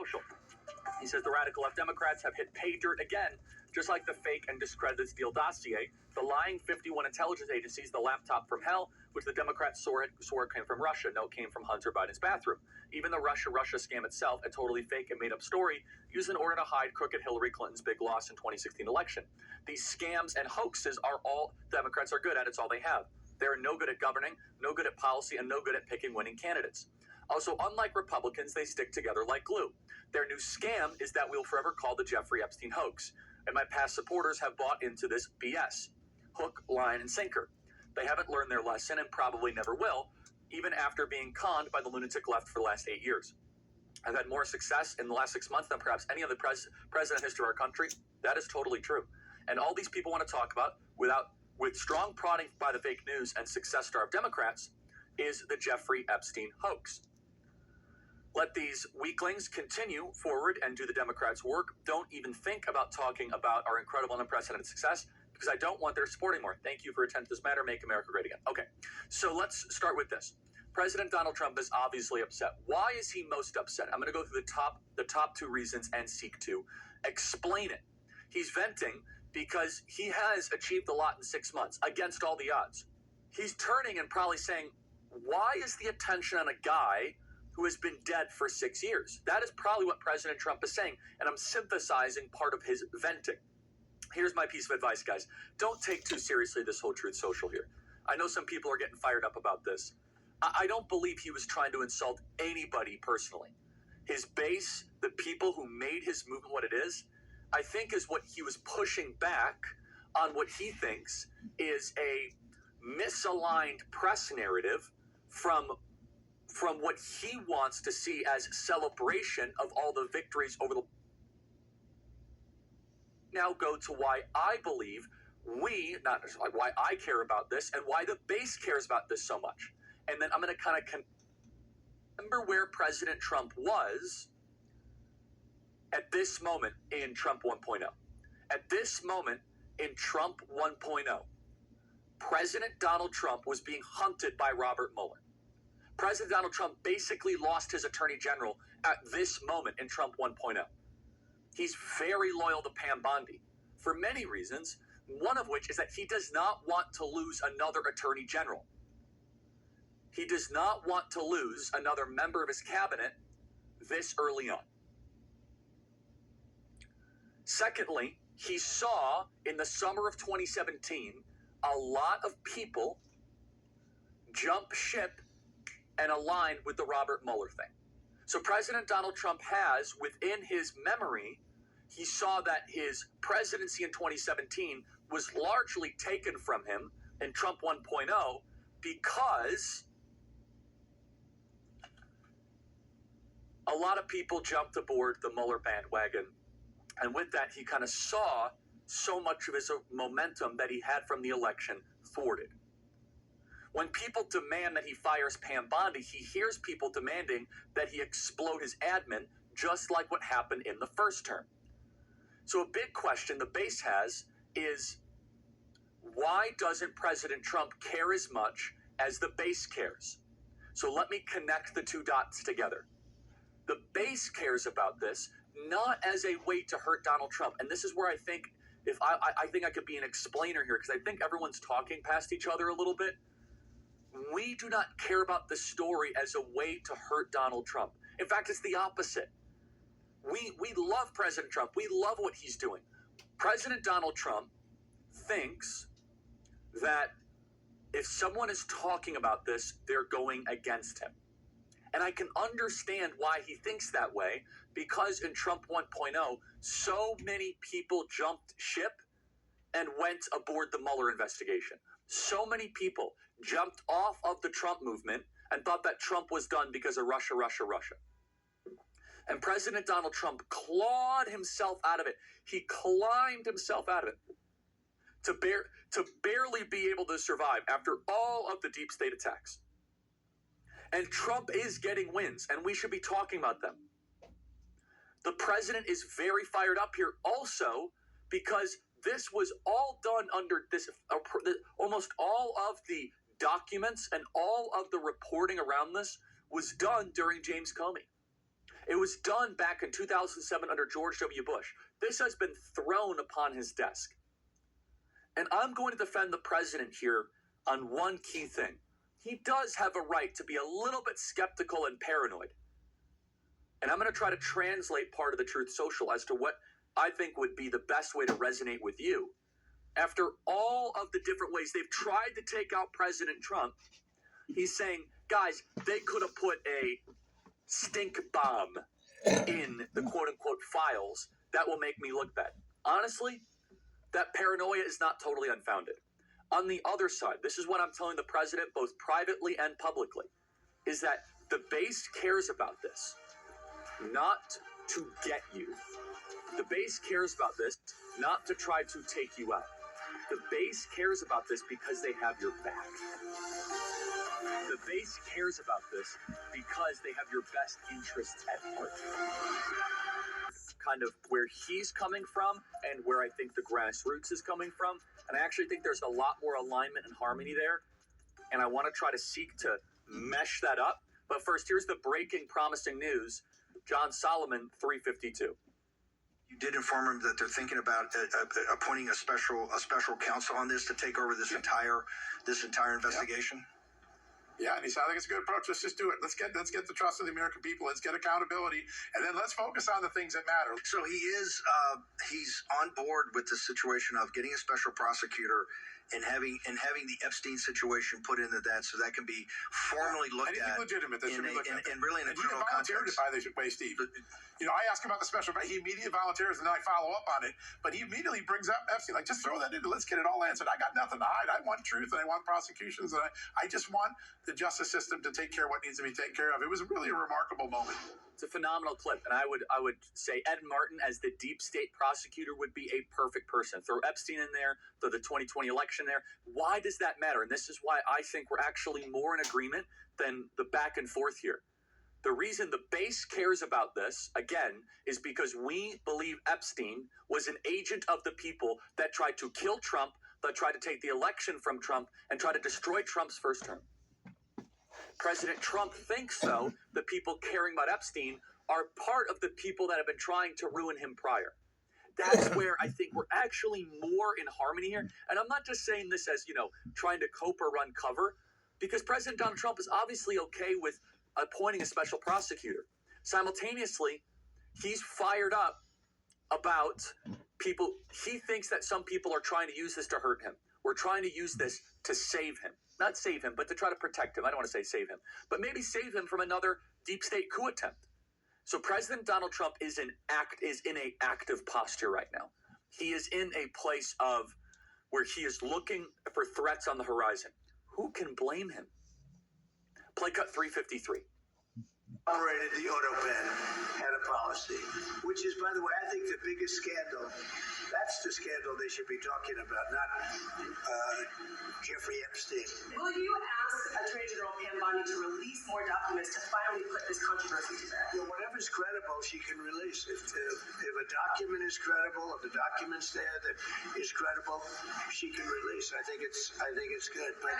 Social. He says the radical left Democrats have hit pay dirt again, just like the fake and discredited Steele dossier, the lying 51 intelligence agencies, the laptop from hell, which the Democrats swore came from Russia. No, it came from Hunter Biden's bathroom. Even the Russia scam itself, a totally fake and made-up story, used in order to hide crooked Hillary Clinton's big loss in 2016 election. These scams and hoaxes are all Democrats are good at. It's all they have. They're no good at governing, no good at policy, and no good at picking winning candidates. Also, unlike Republicans, they stick together like glue. Their new scam is that we'll forever call the Jeffrey Epstein hoax. And my past supporters have bought into this BS. Hook, line, and sinker. They haven't learned their lesson and probably never will, even after being conned by the lunatic left for the last 8 years. I've had more success in the last 6 months than perhaps any other president in history of our country. That is totally true. And all these people want to talk about, with strong prodding by the fake news and success star of Democrats, is the Jeffrey Epstein hoax. Let these weaklings continue forward and do the Democrats' work. Don't even think about talking about our incredible and unprecedented success, because I don't want their support anymore. Thank you for attending this matter. Make America great again. Okay, so let's start with this. President Donald Trump is obviously upset. Why is he most upset? I'm going to go through the top two reasons and seek to explain it. He's venting because he has achieved a lot in 6 months against all the odds. He's turning and probably saying, why is the attention on a guy who has been dead for 6 years? That is probably what President Trump is saying, and I'm synthesizing part of his venting. Here's my piece of advice, guys. Don't take too seriously this whole Truth Social here. I know some people are getting fired up about this. I don't believe he was trying to insult anybody personally. His base, the people who made his movement what it is, I think is what he was pushing back on what he thinks is a misaligned press narrative from what he wants to see as celebration of all the victories over the... Now go to why I believe not why I care about this and why the base cares about this so much. And then I'm going to kind of remember where President Trump was at this moment in Trump 1.0. At this moment in Trump 1.0, President Donald Trump was being hunted by Robert Mueller. President Donald Trump basically lost his attorney general at this moment in Trump 1.0. He's very loyal to Pam Bondi for many reasons, one of which is that he does not want to lose another attorney general. He does not want to lose another member of his cabinet this early on. Secondly, he saw in the summer of 2017 a lot of people jump ship and align with the Robert Mueller thing. So President Donald Trump has, within his memory, he saw that his presidency in 2017 was largely taken from him in Trump 1.0 because a lot of people jumped aboard the Mueller bandwagon. And with that, he kind of saw so much of his momentum that he had from the election thwarted. When people demand that he fires Pam Bondi, he hears people demanding that he explode his admin, just like what happened in the first term. So a big question the base has is, why doesn't President Trump care as much as the base cares? So let me connect the two dots together. The base cares about this not as a way to hurt Donald Trump. And this is where I think I think I could be an explainer here, because I think everyone's talking past each other a little bit. We do not care about the story as a way to hurt Donald Trump. In fact, it's the opposite. We love President Trump. We love what he's doing. President Donald Trump thinks that if someone is talking about this, they're going against him. And I can understand why he thinks that way, because in Trump 1.0, so many people jumped ship and went aboard the Mueller investigation. So many people jumped off of the Trump movement and thought that Trump was done because of Russia. And President Donald Trump clawed himself out of it. He climbed himself out of it to barely be able to survive after all of the deep state attacks. And Trump is getting wins, and we should be talking about them. The president is very fired up here also because this was all done under this, almost all of the documents and all of the reporting around this was done during James Comey. It was done back in 2007 under George W. Bush. This has been thrown upon his desk. And I'm going to defend the president here on one key thing. He does have a right to be a little bit skeptical and paranoid. And I'm going to try to translate part of the Truth Social as to what I think would be the best way to resonate with you. After all of the different ways they've tried to take out President Trump, he's saying, guys, they could have put a stink bomb in the quote-unquote files that will make me look bad. Honestly, that paranoia is not totally unfounded. On the other side, this is what I'm telling the president, both privately and publicly, is that the base cares about this, not to get you. The base cares about this, not to try to take you out. The base cares about this because they have your back. The base cares about this because they have your best interests at heart. Kind of where he's coming from and where I think the grassroots is coming from. And I actually think there's a lot more alignment and harmony there. And I want to try to seek to mesh that up. But first, here's the breaking promising news. John Solomon, 352. You did inform him that they're thinking about appointing a special counsel on this to take over this entire investigation. Yeah, and he said, I think it's a good approach. Let's just do it. Let's get the trust of the American people. Let's get accountability, and then let's focus on the things that matter. So he's on board with the situation of getting a special prosecutor and having the Epstein situation put into that, so that can be formally looked at. Legitimate. That should be looked at. And really in a criminal context. By the way, Steve. I ask about the special, but he immediately volunteers, and then I follow up on it. But he immediately brings up Epstein, like, just throw that in. Let's get it all answered. I got nothing to hide. I want truth, and I want prosecutions, and I just want the justice system to take care of what needs to be taken care of. It was really a remarkable moment. It's a phenomenal clip, and I would say Ed Martin as the deep state prosecutor would be a perfect person. Throw Epstein in there, throw the 2020 election there. Why does that matter? And this is why I think we're actually more in agreement than the back and forth here. The reason the base cares about this, again, is because we believe Epstein was an agent of the people that tried to kill Trump, that tried to take the election from Trump, and try to destroy Trump's first term. President Trump thinks, though, the people caring about Epstein are part of the people that have been trying to ruin him prior. That's where I think we're actually more in harmony here. And I'm not just saying this as, trying to cope or run cover, because President Donald Trump is obviously okay with appointing a special prosecutor. Simultaneously, he's fired up about people. He thinks that some people are trying to use this to hurt him. We're trying to use this to save him. Not save him, but to try to protect him. I don't want to say save him, but maybe save him from another deep state coup attempt. So President Donald Trump is in a active posture right now. He is in a place of where he is looking for threats on the horizon. Who can blame him? Play cut 353. Tolerated the auto pen had a policy, which is, by the way, I think the biggest scandal. That's the scandal they should be talking about, not Jeffrey Epstein. Will you ask Attorney General Pam Bondi to release more documents to finally put this controversy to bed? Well, whatever's credible, she can release. If a document is credible, if the document's there that is credible, she can release. I think it's good. But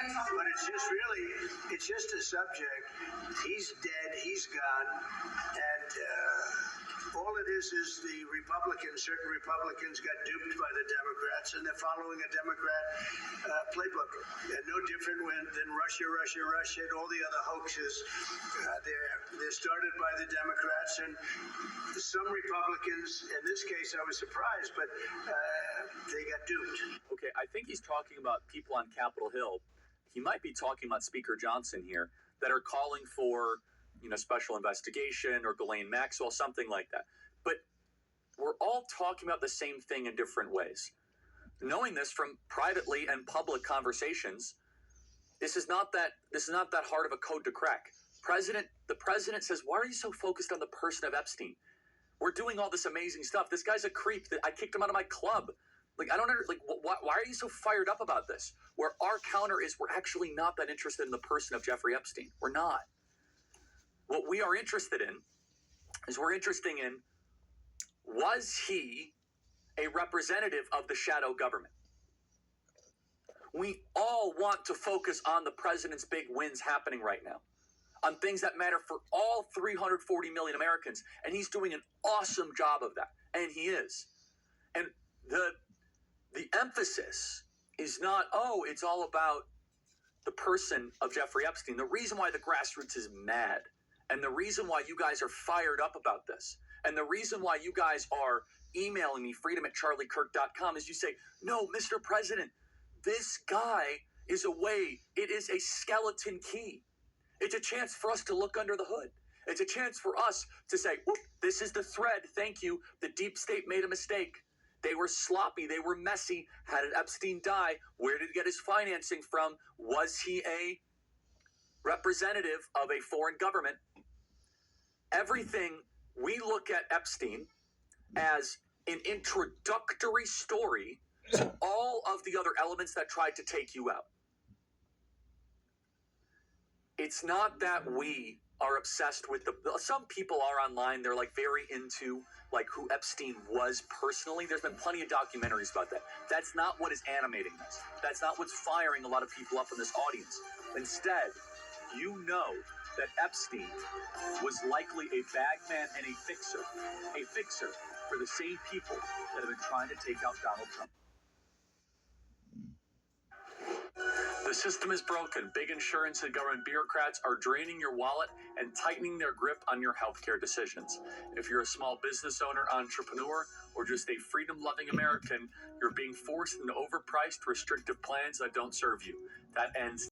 it's just a subject. He's dead. He's gone, and all it is the certain Republicans got duped by the Democrats, and they're following a Democrat playbook. And no different than Russia, and all the other hoaxes. They're started by the Democrats, and some Republicans, in this case I was surprised, but they got duped. Okay, I think he's talking about people on Capitol Hill. He might be talking about Speaker Johnson here that are calling for special investigation or Ghislaine Maxwell, something like that. But we're all talking about the same thing in different ways. Knowing this from privately and public conversations, this is not that hard of a code to crack. The president says, why are you so focused on the person of Epstein? We're doing all this amazing stuff. This guy's a creep. I kicked him out of my club. I don't understand. Why are you so fired up about this? Where our counter is, we're actually not that interested in the person of Jeffrey Epstein. We're not. What we are interested in is was he a representative of the shadow government? We all want to focus on the president's big wins happening right now. on things that matter for all 340 million Americans. And he's doing an awesome job of that. And he is. And the emphasis is not, oh, it's all about the person of Jeffrey Epstein. The reason why the grassroots is mad, and the reason why you guys are fired up about this, and the reason why you guys are emailing me, freedom@charliekirk.com, is you say, no, Mr. President, this guy is a way. It is a skeleton key. It's a chance for us to look under the hood. It's a chance for us to say, whoop, this is the thread. Thank you. The deep state made a mistake. They were sloppy. They were messy. How did Epstein die? Where did he get his financing from? Was he a representative of a foreign government? Everything, we look at Epstein as an introductory story to all of the other elements that tried to take you out. It's not that we are obsessed with some people are online, they're like very into like who Epstein was personally. There's been plenty of documentaries about that. That's not what is animating this. That's not what's firing a lot of people up in this audience. Instead, you know that Epstein was likely a bagman and a fixer for the same people that have been trying to take out Donald Trump. The system is broken. Big insurance and government bureaucrats are draining your wallet and tightening their grip on your healthcare decisions. If you're a small business owner, entrepreneur, or just a freedom-loving American, you're being forced into overpriced, restrictive plans that don't serve you. That ends